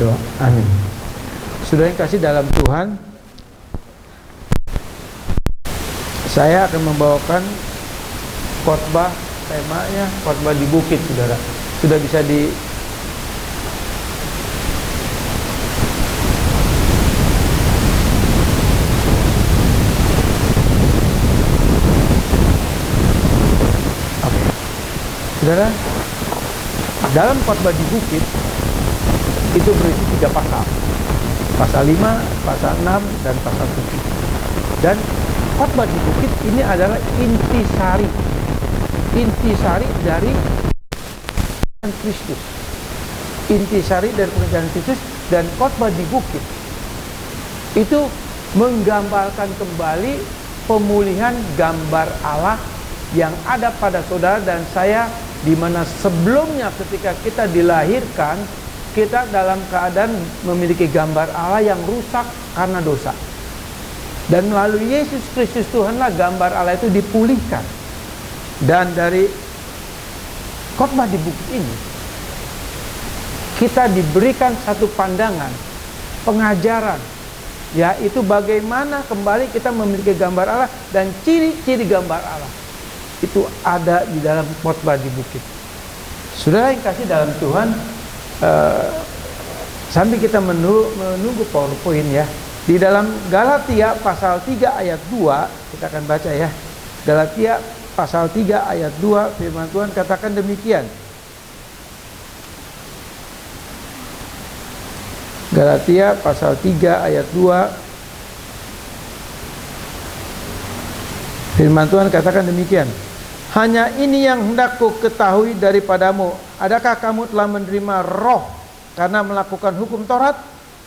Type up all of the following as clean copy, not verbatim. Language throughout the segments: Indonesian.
berdoa. Amin. Saudara yang kasih dalam Tuhan, saya akan membawakan khotbah, temanya khotbah di bukit, saudara. Sudah bisa di saudara, dalam khotbah di bukit itu berisi 3 pasal. Pasal 5, pasal 6, dan pasal 7. Dan khotbah di bukit ini adalah intisari dari Kristus. Intisari dari pengajaran Kristus. Dan khotbah di bukit itu menggambarkan kembali pemulihan gambar Allah yang ada pada saudara dan saya, di mana sebelumnya ketika kita dilahirkan, kita dalam keadaan memiliki gambar Allah yang rusak karena dosa. Dan melalui Yesus Kristus Tuhanlah gambar Allah itu dipulihkan. Dan dari khotbah di bukit ini kita diberikan satu pandangan, pengajaran, yaitu bagaimana kembali kita memiliki gambar Allah dan ciri-ciri gambar Allah. Itu ada di dalam khotbah di bukit. Saudara yang kasih dalam Tuhan, sambil kita menunggu PowerPoint ya, di dalam Galatia pasal 3 ayat 2 kita akan baca ya. Galatia pasal 3 ayat 2, firman Tuhan katakan demikian. Galatia pasal 3 ayat 2, firman Tuhan katakan demikian. Hanya ini yang hendak ku ketahui daripadamu, adakah kamu telah menerima roh karena melakukan hukum Taurat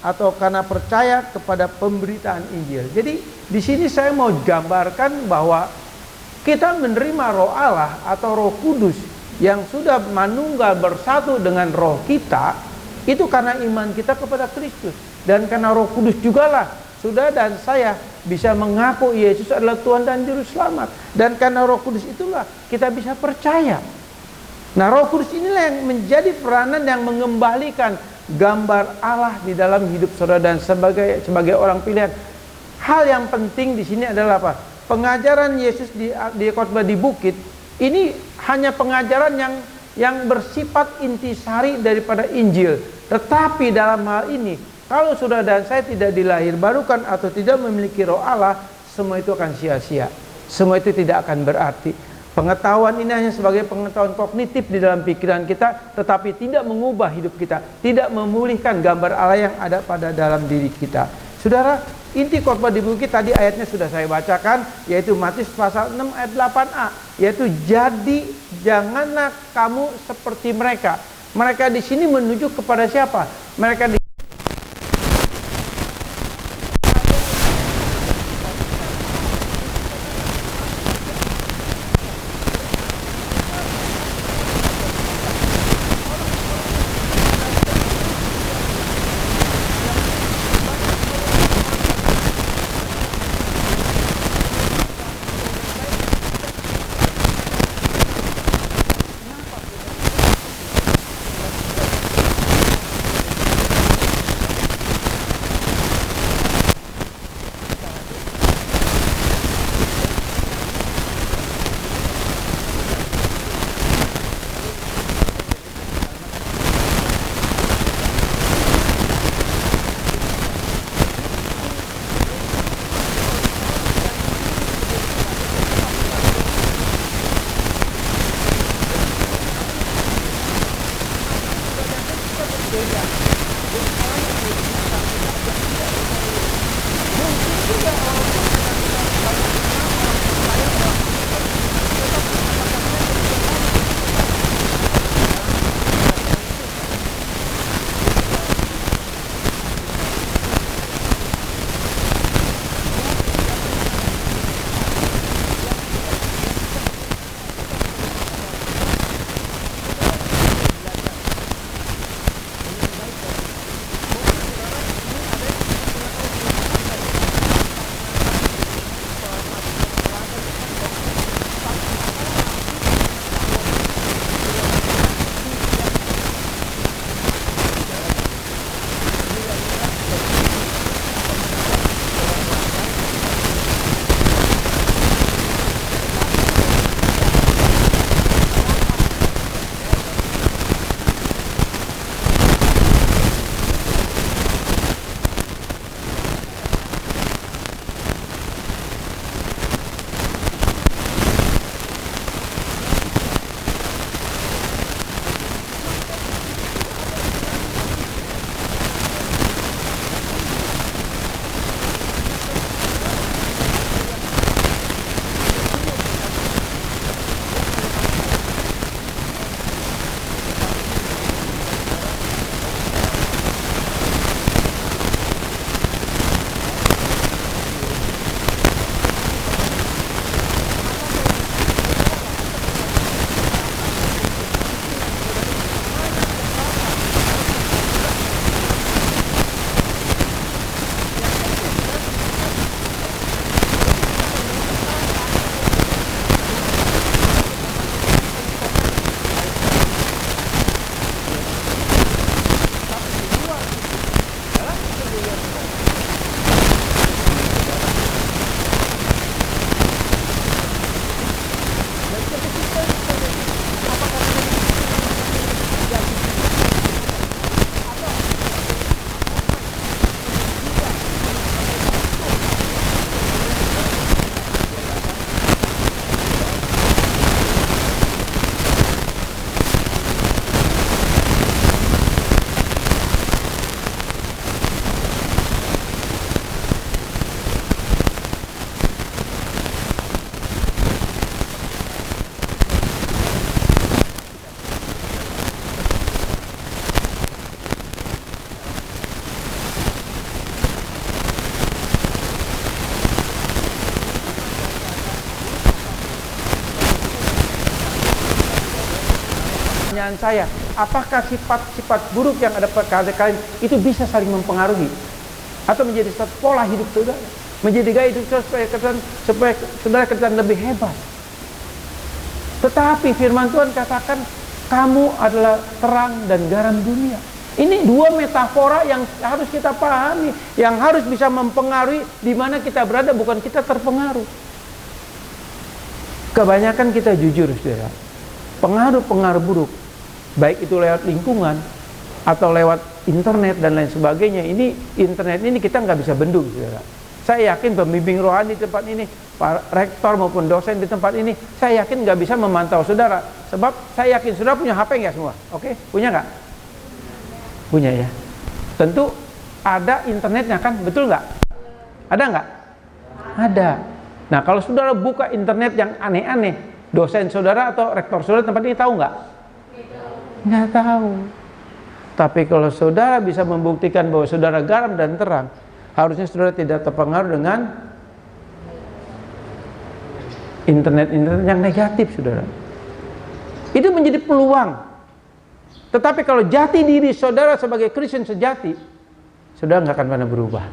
atau karena percaya kepada pemberitaan Injil? Jadi di sini saya mau gambarkan bahwa kita menerima roh Allah atau Roh Kudus yang sudah manunggal bersatu dengan roh kita, itu karena iman kita kepada Kristus. Dan karena Roh Kudus jugalah saudara dan saya bisa mengaku Yesus adalah Tuhan dan Juru Selamat. Dan karena Roh Kudus itulah kita bisa percaya. Nah, Roh Kudus inilah yang menjadi peranan yang mengembalikan gambar Allah di dalam hidup saudara dan sebagai orang pilihan. Hal yang penting di sini adalah apa? Pengajaran Yesus di khotbah di bukit ini hanya pengajaran yang bersifat intisari daripada Injil. Tetapi dalam hal ini, kalau saudara dan saya tidak dilahirbarukan atau tidak memiliki roh Allah, semua itu akan sia-sia. Semua itu tidak akan berarti. Pengetahuan ini hanya sebagai pengetahuan kognitif di dalam pikiran kita, tetapi tidak mengubah hidup kita, tidak memulihkan gambar Allah yang ada pada dalam diri kita. Saudara, inti khotbah di bukit tadi ayatnya sudah saya bacakan, yaitu Matius pasal 6 ayat 8a, yaitu jadi janganlah kamu seperti mereka. Mereka di sini menuju kepada siapa? Mereka di pertanyaan saya, apakah sifat-sifat buruk yang ada pada kalian itu bisa saling mempengaruhi atau menjadi satu pola hidup saudara, menjadi gaya hidup supaya saudara kelihatan lebih hebat? Tetapi firman Tuhan katakan kamu adalah terang dan garam dunia. Ini dua metafora yang harus kita pahami, yang harus bisa mempengaruhi di mana kita berada, bukan kita terpengaruh. Kebanyakan kita jujur, saudara, pengaruh-pengaruh buruk, baik itu lewat lingkungan atau lewat internet dan lain sebagainya. Ini internet ini kita nggak bisa bendung, saudara. Saya yakin pembimbing rohani di tempat ini, Pak Rektor maupun dosen di tempat ini, saya yakin nggak bisa memantau saudara. Sebab saya yakin saudara punya HP nggak semua? Oke? Punya nggak? Punya ya. Tentu ada internetnya kan? Betul nggak? Ada nggak? Ada. Nah kalau saudara buka internet yang aneh-aneh, dosen saudara atau rektor saudara tempat ini tahu nggak? Nggak tahu. Tapi kalau saudara bisa membuktikan bahwa saudara garam dan terang, harusnya saudara tidak terpengaruh dengan internet yang negatif, saudara. Itu menjadi peluang. Tetapi kalau jati diri saudara sebagai Kristen sejati, saudara nggak akan pernah berubah.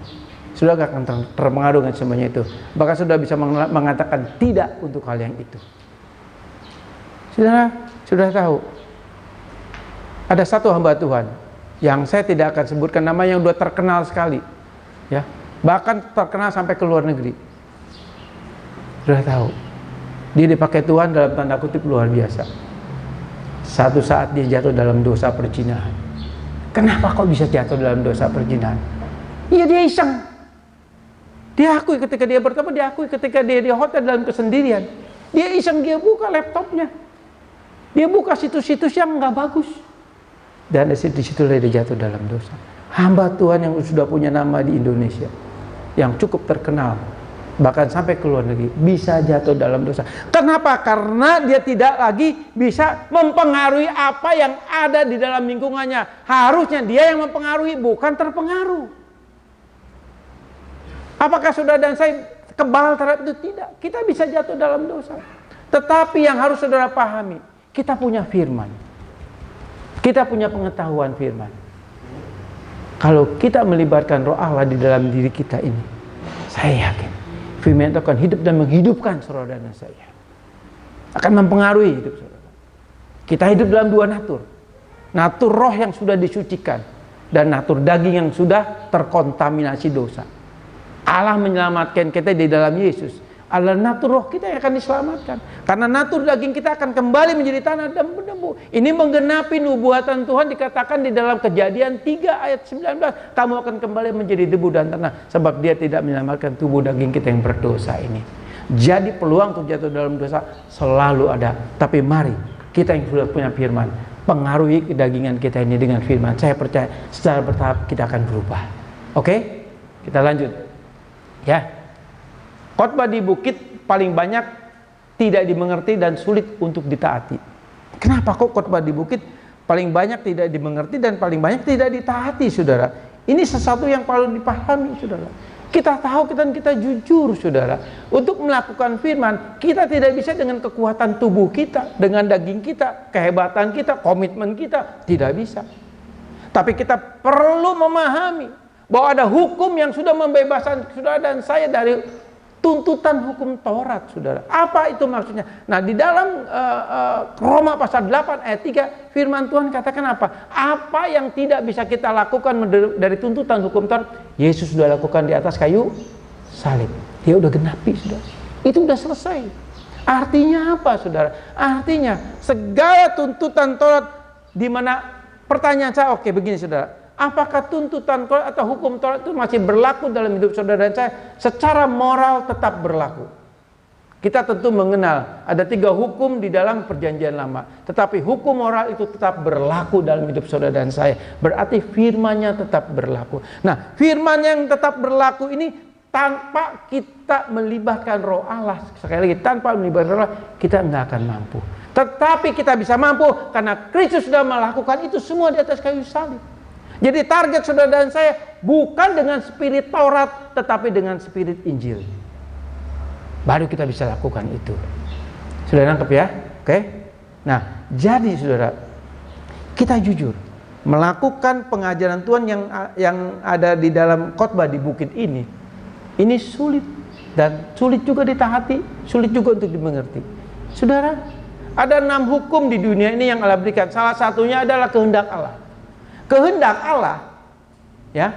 Saudara nggak akan terpengaruh dengan semuanya itu. Bahkan saudara bisa mengatakan tidak untuk hal yang itu. Saudara sudah tahu, ada satu hamba Tuhan yang saya tidak akan sebutkan nama, yang sudah terkenal sekali. Ya, bahkan terkenal sampai ke luar negeri. Sudah tahu, dia dipakai Tuhan dalam tanda kutip luar biasa. Satu saat dia jatuh dalam dosa perzinahan. Kenapa kok bisa jatuh dalam dosa perzinahan? Iya, dia iseng. Dia akui ketika dia bertobat, dia akui ketika dia di hotel dalam kesendirian. Dia iseng, dia buka laptopnya, dia buka situs-situs yang nggak bagus, dan di situ dia jatuh dalam dosa. Hamba Tuhan yang sudah punya nama di Indonesia, yang cukup terkenal, bahkan sampai ke luar negeri, bisa jatuh dalam dosa. Kenapa? Karena dia tidak lagi bisa mempengaruhi apa yang ada di dalam lingkungannya. Harusnya dia yang mempengaruhi, bukan terpengaruh. Apakah saudara dan saya kebal terhadap itu? Tidak. Kita bisa jatuh dalam dosa. Tetapi yang harus saudara pahami, kita punya firman. Kita punya pengetahuan firman. Kalau kita melibatkan roh Allah di dalam diri kita ini, saya yakin firman itu akan hidup dan menghidupkan saudara dan saya. Akan mempengaruhi hidup saudara. Kita hidup dalam dua natur. Natur roh yang sudah disucikan dan natur daging yang sudah terkontaminasi dosa. Allah menyelamatkan kita di dalam Yesus. Allah natur roh kita yang akan diselamatkan. Karena natur daging kita akan kembali menjadi tanah dan berdebu. Ini menggenapi nubuatan Tuhan dikatakan di dalam Kejadian 3 ayat 19. Kamu akan kembali menjadi debu dan tanah. Sebab dia tidak menyelamatkan tubuh daging kita yang berdosa ini. Jadi peluang untuk jatuh dalam dosa selalu ada. Tapi mari kita yang sudah punya firman, pengaruhi kedagingan kita ini dengan firman. Saya percaya secara bertahap kita akan berubah. Oke? Kita lanjut. Ya. Khotbah di bukit paling banyak tidak dimengerti dan sulit untuk ditaati. Kenapa kok khotbah di bukit paling banyak tidak dimengerti dan paling banyak tidak ditaati, saudara? Ini sesuatu yang perlu dipahami, saudara. Kita tahu dan kita jujur, saudara. Untuk melakukan firman, kita tidak bisa dengan kekuatan tubuh kita, dengan daging kita, kehebatan kita, komitmen kita, tidak bisa. Tapi kita perlu memahami bahwa ada hukum yang sudah membebaskan saudara dan saya dari tuntutan hukum Taurat, saudara. Apa itu maksudnya? Nah, di dalam Roma pasal 8 ayat 3, firman Tuhan katakan apa? Apa yang tidak bisa kita lakukan dari tuntutan hukum Taurat, Yesus sudah lakukan di atas kayu salib. Dia udah genapi, saudara. Itu udah selesai. Artinya apa, saudara? Artinya segala tuntutan Taurat, di mana pertanyaan saya, oke, begini, saudara. Apakah tuntutan Taurat atau hukum Taurat itu masih berlaku dalam hidup saudara dan saya? Secara moral tetap berlaku. Kita tentu mengenal ada 3 hukum di dalam perjanjian lama. Tetapi hukum moral itu tetap berlaku dalam hidup saudara dan saya. Berarti firman-Nya tetap berlaku. Nah, firman yang tetap berlaku ini tanpa kita melibatkan roh Allah. Sekali lagi, tanpa melibatkan roh Allah, kita nggak akan mampu. Tetapi kita bisa mampu karena Kristus sudah melakukan itu semua di atas kayu salib. Jadi target saudara dan saya bukan dengan spirit Taurat, tetapi dengan spirit Injil. Baru kita bisa lakukan itu. Sudah nangkep ya? Oke? Nah, jadi saudara, kita jujur melakukan pengajaran Tuhan yang ada di dalam khotbah di bukit ini sulit, dan sulit juga ditaati, sulit juga untuk dimengerti. Saudara, ada 6 hukum di dunia ini yang Allah berikan. Salah satunya adalah kehendak Allah. Kehendak Allah, ya.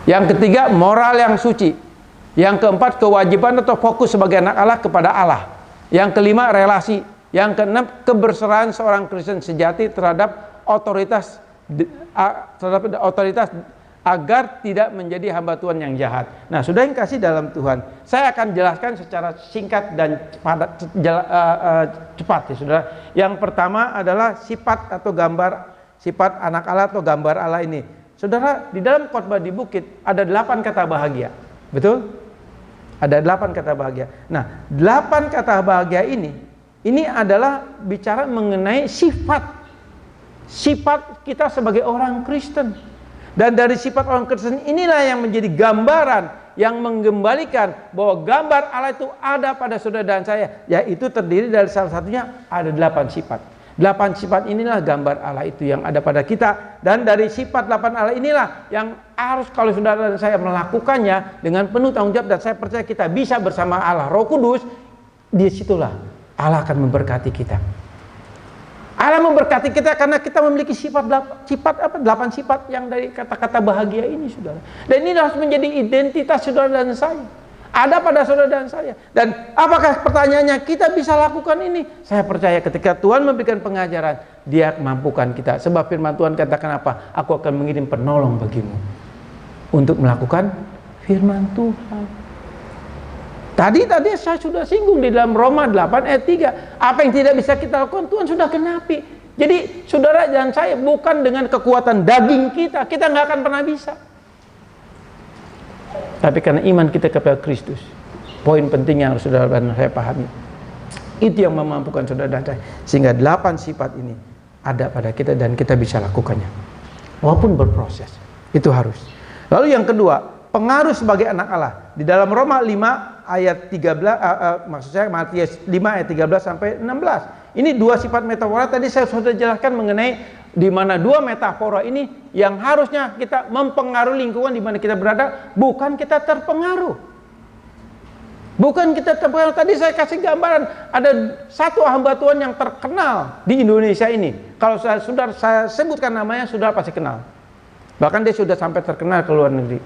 Yang ketiga, moral yang suci. Yang keempat, kewajiban atau fokus sebagai anak Allah kepada Allah. Yang kelima, relasi. Yang keenam, keberserahan seorang Kristen sejati terhadap otoritas agar tidak menjadi hamba Tuhan yang jahat. Nah, sudah yang kasih dalam Tuhan, saya akan jelaskan secara singkat dan cepat, ya saudara. Yang pertama adalah sifat atau gambar, sifat anak Allah atau gambar Allah ini. Saudara, di dalam khotbah di bukit ada 8 kata bahagia. Betul? Ada 8 kata bahagia. Nah, 8 kata bahagia ini adalah bicara mengenai sifat kita sebagai orang Kristen. Dan dari sifat orang Kristen inilah yang menjadi gambaran yang mengembalikan bahwa gambar Allah itu ada pada saudara dan saya, yaitu terdiri dari salah satunya ada 8 sifat. 8 sifat inilah gambar Allah itu yang ada pada kita, dan dari sifat 8 Allah inilah yang harus kalau saudara dan saya melakukannya dengan penuh tanggung jawab, dan saya percaya kita bisa bersama Allah Roh Kudus. Disitulah Allah akan memberkati kita. Allah memberkati kita karena kita memiliki sifat 8 sifat yang dari kata-kata bahagia ini, saudara. Dan ini harus menjadi identitas saudara dan saya. Ada pada saudara dan saya. Dan apakah pertanyaannya kita bisa lakukan ini? Saya percaya ketika Tuhan memberikan pengajaran, Dia mampukan kita. Sebab firman Tuhan katakan apa? Aku akan mengirim penolong bagimu untuk melakukan firman Tuhan. Tadi saya sudah singgung di dalam Roma 8 ayat 3. Apa yang tidak bisa kita lakukan, Tuhan sudah genapi. Jadi saudara dan saya bukan dengan kekuatan daging kita nggak akan pernah bisa. Tapi karena iman kita kepada Kristus. Poin penting yang harus saudara dan saya pahami, itu yang memampukan saudara dan saya, sehingga 8 sifat ini ada pada kita dan kita bisa lakukannya walaupun berproses. Itu harus. Lalu yang kedua, pengaruh sebagai anak Allah. Di dalam Roma 5 ayat 13, maksud saya Matius 5 ayat 13 sampai 16. Ini 2 sifat metafora. Tadi saya sudah jelaskan mengenai di mana 2 metafora ini yang harusnya kita mempengaruhi lingkungan di mana kita berada, bukan kita terpengaruh. Bukan kita terpengaruh. Tadi saya kasih gambaran, ada satu hamba Tuhan yang terkenal di Indonesia ini. Kalau saya sebutkan namanya, sudah pasti kenal. Bahkan dia sudah sampai terkenal ke luar negeri.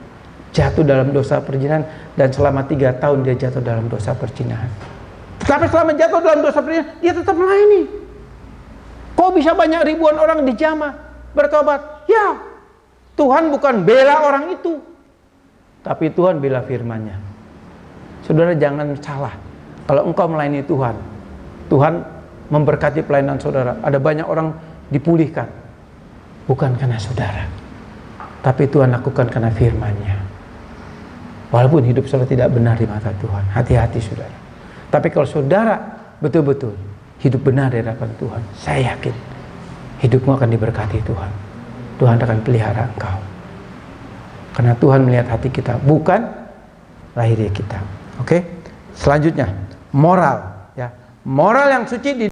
Jatuh dalam dosa perzinahan, dan selama 3 tahun dia jatuh dalam dosa perzinahan. Tetapi selama jatuh dalam dosa perzinahan, dia tetap melayani. Kok bisa banyak ribuan orang dijamah bertobat? Ya, Tuhan bukan bela orang itu, tapi Tuhan bela firman-Nya. Saudara, jangan salah. Kalau engkau melayani Tuhan, Tuhan memberkati pelayanan saudara. Ada banyak orang dipulihkan, bukan karena saudara, tapi Tuhan lakukan karena firman-Nya. Walaupun hidup saudara tidak benar di mata Tuhan, hati-hati saudara. Tapi kalau saudara betul-betul hidup benar di hadapan Tuhan, saya yakin hidupmu akan diberkati Tuhan. Tuhan akan pelihara engkau. Karena Tuhan melihat hati kita, bukan lahiriah kita. Oke? Selanjutnya, moral, ya. Moral yang suci di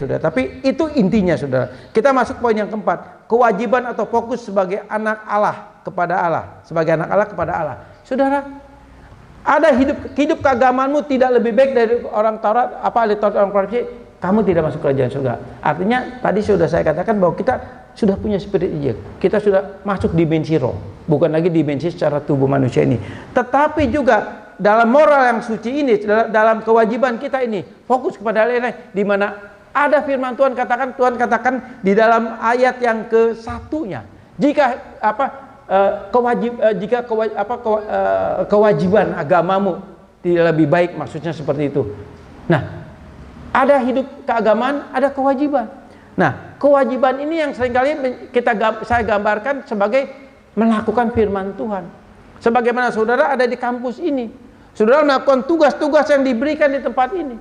saudara. Tapi itu intinya, saudara. Kita masuk poin yang keempat, kewajiban atau fokus sebagai anak Allah kepada Allah, sebagai anak Allah kepada Allah. Saudara, ada hidup keagamaanmu tidak lebih baik dari orang Taurat, ahli Taurat, orang Farisi, kamu tidak masuk kerajaan surga. Artinya tadi sudah saya katakan bahwa kita sudah punya spirit Injil. Kita sudah masuk dimensi roh, bukan lagi dimensi secara tubuh manusia ini. Tetapi juga dalam moral yang suci ini, dalam kewajiban kita ini, fokus kepada Allah, di mana ada firman Tuhan katakan di dalam ayat yang ke-1-nya, kewajiban agamamu tidak lebih baik, maksudnya seperti itu. Nah, ada hidup keagamaan, ada kewajiban. Nah, kewajiban ini yang seringkali saya gambarkan sebagai melakukan firman Tuhan. Sebagaimana saudara ada di kampus ini, saudara melakukan tugas-tugas yang diberikan di tempat ini.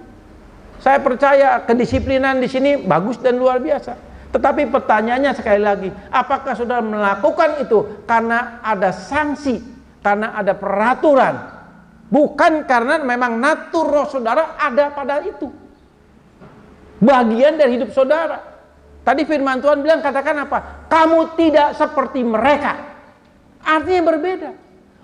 Saya percaya kedisiplinan di sini bagus dan luar biasa. Tetapi pertanyaannya sekali lagi, apakah saudara melakukan itu karena ada sanksi, karena ada peraturan, bukan karena memang natur roh saudara ada pada itu, bagian dari hidup saudara. Tadi firman Tuhan bilang, katakan apa? Kamu tidak seperti mereka. Artinya berbeda.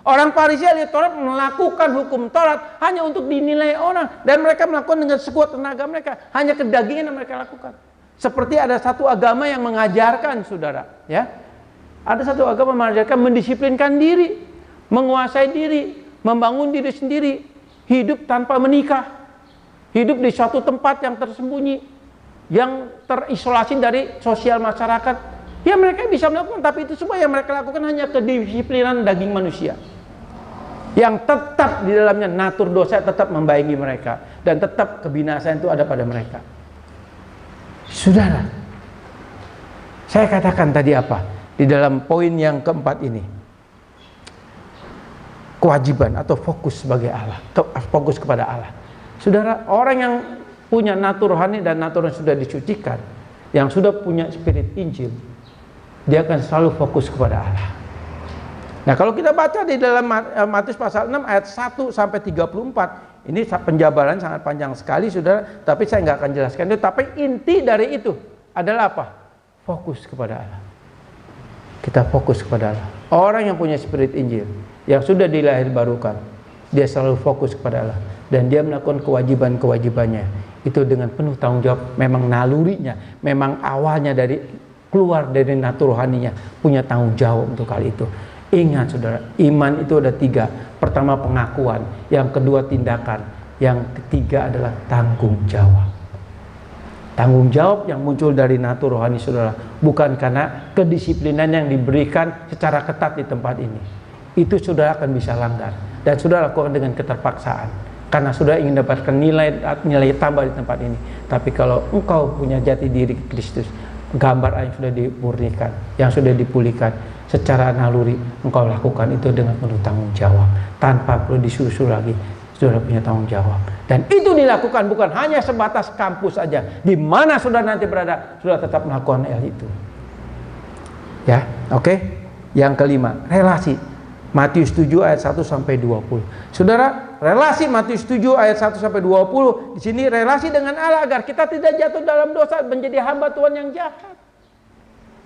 Orang Farisi ahli Taurat melakukan hukum Taurat hanya untuk dinilai orang, dan mereka melakukan dengan sekuat tenaga mereka, hanya kedagingan yang mereka lakukan. Seperti ada satu agama yang mengajarkan, saudara, ya. Ada satu agama mengajarkan mendisiplinkan diri, menguasai diri, membangun diri sendiri, hidup tanpa menikah, hidup di suatu tempat yang tersembunyi, yang terisolasi dari sosial masyarakat. Ya mereka bisa melakukan, tapi itu semua yang mereka lakukan hanya kedisiplinan daging manusia, yang tetap di dalamnya natur dosa tetap membayangi mereka, dan tetap kebinasaan itu ada pada mereka. Saudara, saya katakan tadi apa? Di dalam poin yang keempat ini, kewajiban atau fokus sebagai Allah, fokus kepada Allah. Saudara, orang yang punya natur rohani dan natur yang sudah disucikan, yang sudah punya spirit Injil, dia akan selalu fokus kepada Allah. Nah, kalau kita baca di dalam Matius pasal 6 ayat 1 sampai 34, ini penjabaran sangat panjang sekali, saudara, tapi saya nggak akan jelaskan itu. Tapi inti dari itu adalah apa? Fokus kepada Allah. Kita fokus kepada Allah. Orang yang punya spirit Injil, yang sudah dilahirbarukan, dia selalu fokus kepada Allah, dan dia melakukan kewajiban-kewajibannya itu dengan penuh tanggung jawab. Memang nalurinya, memang awalnya dari keluar dari natur rohaninya, punya tanggung jawab untuk hal itu. Ingat saudara, iman itu ada 3. Pertama pengakuan, yang kedua tindakan, yang ketiga adalah tanggung jawab. Tanggung jawab yang muncul dari natur rohani saudara, bukan karena kedisiplinan yang diberikan secara ketat di tempat ini. Itu saudara akan bisa langgar, dan saudara lakukan dengan keterpaksaan, karena saudara ingin dapatkan nilai tambah di tempat ini. Tapi kalau engkau punya jati diri Kristus, gambar yang sudah dimurnikan, yang sudah dipulihkan, secara naluri engkau lakukan itu dengan penuh tanggung jawab, tanpa perlu disuruh lagi. Saudara punya tanggung jawab, dan itu dilakukan bukan hanya sebatas kampus saja. Di mana saudara nanti berada, saudara tetap melakukan hal itu. Ya, oke. Yang kelima, relasi. Matius 7 ayat 1 sampai 20. Saudara, relasi Matius 7 ayat 1 sampai 20 di sini relasi dengan Allah agar kita tidak jatuh dalam dosa, menjadi hamba Tuhan yang jahat.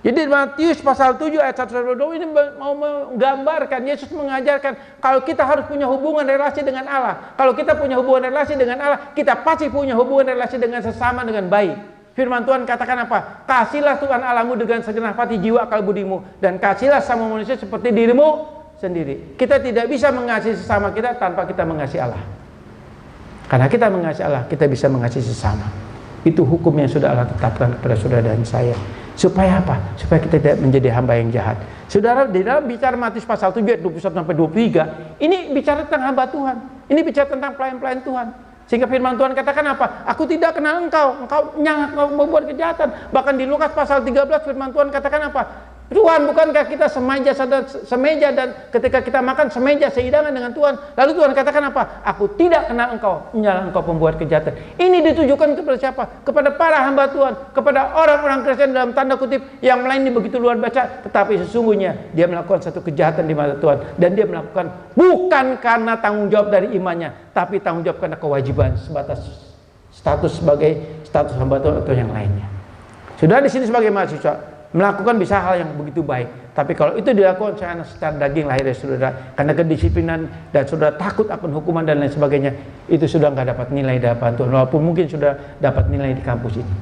Jadi Matius pasal 7 ayat 1 sampai 20 ini mau menggambarkan, Yesus mengajarkan kalau kita harus punya hubungan relasi dengan Allah. Kalau kita punya hubungan relasi dengan Allah, kita pasti punya hubungan relasi dengan sesama dengan baik. Firman Tuhan katakan apa? Kasihlah Tuhan Allahmu dengan segenap hati, jiwa, akal, budimu, dan kasihlah sama manusia seperti dirimu sendiri. Kita tidak bisa mengasihi sesama kita tanpa kita mengasihi Allah. Karena kita mengasihi Allah, kita bisa mengasihi sesama. Itu hukum yang sudah Allah tetapkan kepada saudara dan saya. Supaya apa? Supaya kita tidak menjadi hamba yang jahat. Saudara, di dalam bicara Matius pasal 7 ayat 21 sampai 23, ini bicara tentang hamba Tuhan. Ini bicara tentang pelayan-pelayan Tuhan. Sehingga firman Tuhan katakan apa? Aku tidak kenal engkau engkau membuat kejahatan. Bahkan di Lukas pasal 13 firman Tuhan katakan apa? Tuhan, bukankah kita semeja dan ketika kita makan semeja sehidangan dengan Tuhan? Lalu Tuhan katakan apa? Aku tidak kenal engkau, menyalah engkau pembuat kejahatan. Ini ditujukan kepada siapa? Kepada para hamba Tuhan, kepada orang-orang Kristen dalam tanda kutip yang melayani begitu luar biasa, tetapi sesungguhnya dia melakukan satu kejahatan di mata Tuhan, dan dia melakukan bukan karena tanggung jawab dari imannya, tapi tanggung jawab karena kewajiban sebatas status sebagai status hamba Tuhan atau yang lainnya. Sudah di sini sebagai mahasiswa melakukan bisa hal yang begitu baik, tapi kalau itu dilakukan secara daging lahir dari saudara, karena kedisiplinan dan saudara takut akan hukuman dan lain sebagainya, itu sudah nggak dapat nilai di hadapan Tuhan, walaupun mungkin sudah dapat nilai di kampus ini.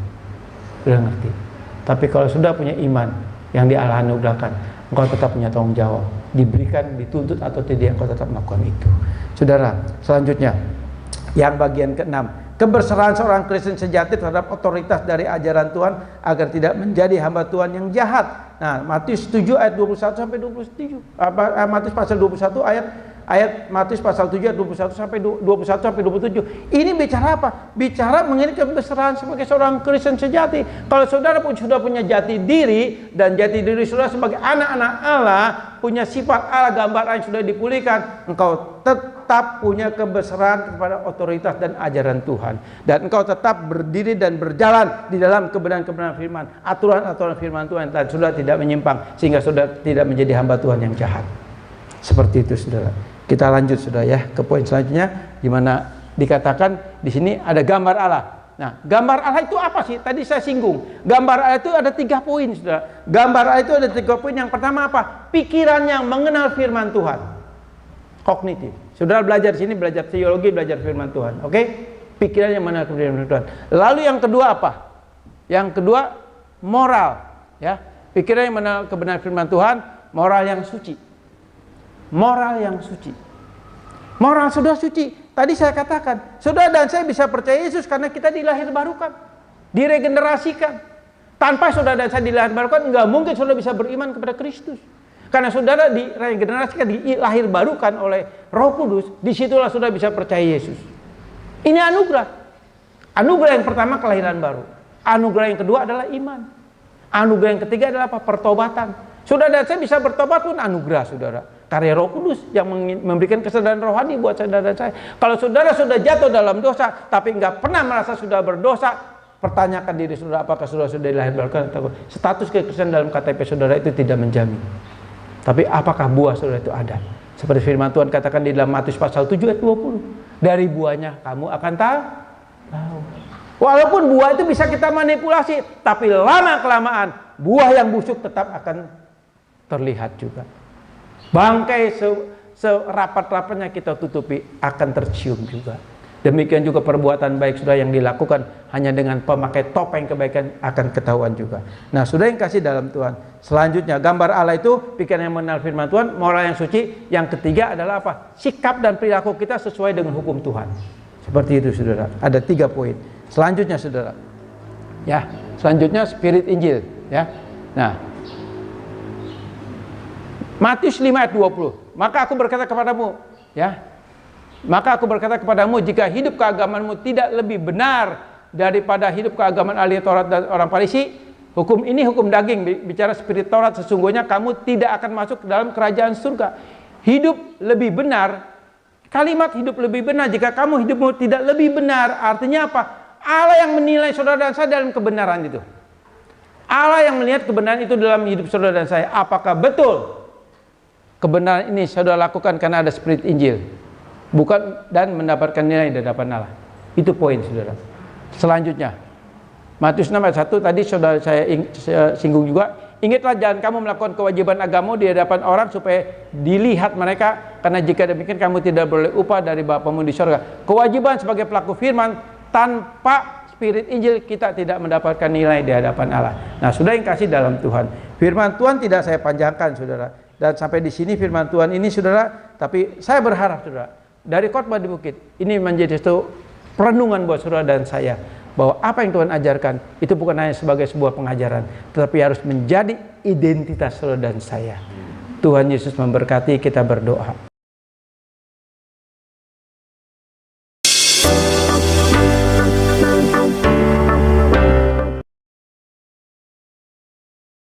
Sudah ngerti. Tapi kalau sudah punya iman yang di Allah anugerahkan, engkau tetap punya tanggung jawab, diberikan, dituntut atau tidak, engkau tetap melakukan itu. Saudara, selanjutnya yang bagian ke-6, keberserahan seorang Kristen sejati terhadap otoritas dari ajaran Tuhan agar tidak menjadi hamba Tuhan yang jahat. Nah, Matius 7 ayat 21 sampai 27. Matius pasal 21 ayat Matius pasal 7 ayat 21 sampai 27. Ini bicara apa? Bicara mengenai kebesaran sebagai seorang Kristen sejati. Kalau saudara sudah punya jati diri, dan jati diri saudara sebagai anak-anak Allah, punya sifat Allah, gambaran yang sudah dipulihkan, engkau tetap punya kebesaran kepada otoritas dan ajaran Tuhan, dan engkau tetap berdiri dan berjalan di dalam kebenaran-kebenaran firman, aturan-aturan firman Tuhan, dan sudah tidak menyimpang sehingga sudah tidak menjadi hamba Tuhan yang jahat. Seperti itu, saudara. Kita lanjut, saudara, ya, ke poin selanjutnya, di mana dikatakan di sini ada gambar Allah. Nah, gambar Allah itu apa sih? Tadi saya singgung. Gambar Allah itu ada 3 poin, saudara. Gambar Allah itu ada 3 poin. Yang pertama apa? Pikiran yang mengenal firman Tuhan. Kognitif. Saudara belajar sini, belajar teologi, belajar firman Tuhan. Oke? Pikiran yang mengenal firman Tuhan. Lalu yang kedua apa? Yang kedua, moral. Ya, pikiran yang mengenal kebenaran firman Tuhan, moral yang suci. Moral yang suci. Moral sudah suci. Tadi saya katakan, saudara dan saya bisa percaya Yesus karena kita dilahirbarukan, diregenerasikan. Tanpa saudara dan saya dilahirbarukan, enggak mungkin saudara bisa beriman kepada Kristus. Karena saudara diregenerasikan, dilahirbarukan oleh Roh Kudus, disitulah saudara bisa percaya Yesus. Ini anugerah. Anugerah yang pertama kelahiran baru. Anugerah yang kedua adalah iman. Anugerah yang ketiga adalah apa? Pertobatan. Saudara dan saya bisa bertobat pun anugerah, saudara. Karya Roh Kudus yang memberikan kesadaran rohani buat saudara dan saya. Kalau saudara sudah jatuh dalam dosa, tapi enggak pernah merasa sudah berdosa, pertanyakan diri saudara, apakah saudara sudah dilahirkan atau status kekristenan dalam KTP saudara itu tidak menjamin. Tapi apakah buah saudara itu ada? Seperti firman Tuhan katakan di dalam Matius pasal 7 ayat 20. Dari buahnya kamu akan tahu. Walaupun buah itu bisa kita manipulasi, tapi lama-kelamaan buah yang busuk tetap akan terlihat juga. Bangkai serapat-rapatnya kita tutupi akan tercium juga. Demikian juga perbuatan baik sudah yang dilakukan hanya dengan pemakai topeng kebaikan akan ketahuan juga. Nah, sudah yang kasih dalam Tuhan. Selanjutnya, gambar Allah itu pikiran yang mengenal firman Tuhan, moral yang suci. Yang ketiga adalah apa? Sikap dan perilaku kita sesuai dengan hukum Tuhan. Seperti itu, saudara. Ada 3 poin. Selanjutnya, saudara. Ya, selanjutnya spirit Injil. Ya. Nah, Matius 5 ayat 20. Maka aku berkata kepadamu, ya. Maka aku berkata kepadamu, jika hidup keagamanmu tidak lebih benar daripada hidup keagamaan ahli Taurat dan orang Farisi, hukum ini hukum daging, bicara spirit Taurat, sesungguhnya kamu tidak akan masuk ke dalam kerajaan surga. Hidup lebih benar, kalimat hidup lebih benar, jika kamu hidupmu tidak lebih benar, artinya apa? Allah yang menilai saudara dan saya dalam kebenaran itu. Allah yang melihat kebenaran itu dalam hidup saudara dan saya. Apakah betul kebenaran ini saudara lakukan karena ada spirit Injil, bukan dan mendapatkan nilai di hadapan Allah? Itu poin, saudara. Selanjutnya, Matius 6 ayat 1 tadi saudara saya singgung juga. Ingatlah, jangan kamu melakukan kewajiban agama di hadapan orang supaya dilihat mereka, karena jika demikian kamu tidak boleh upah dari Bapamu di surga. Kewajiban sebagai pelaku firman, tanpa spirit Injil kita tidak mendapatkan nilai di hadapan Allah. Nah, sudah yang kasih dalam Tuhan. Firman Tuhan tidak saya panjangkan, saudara. Dan sampai di sini firman Tuhan ini, saudara, tapi saya berharap, saudara, dari khotbah di bukit ini menjadi satu perenungan buat saudara dan saya, bahwa apa yang Tuhan ajarkan itu bukan hanya sebagai sebuah pengajaran, tetapi harus menjadi identitas saudara dan saya. Tuhan Yesus memberkati. Kita berdoa.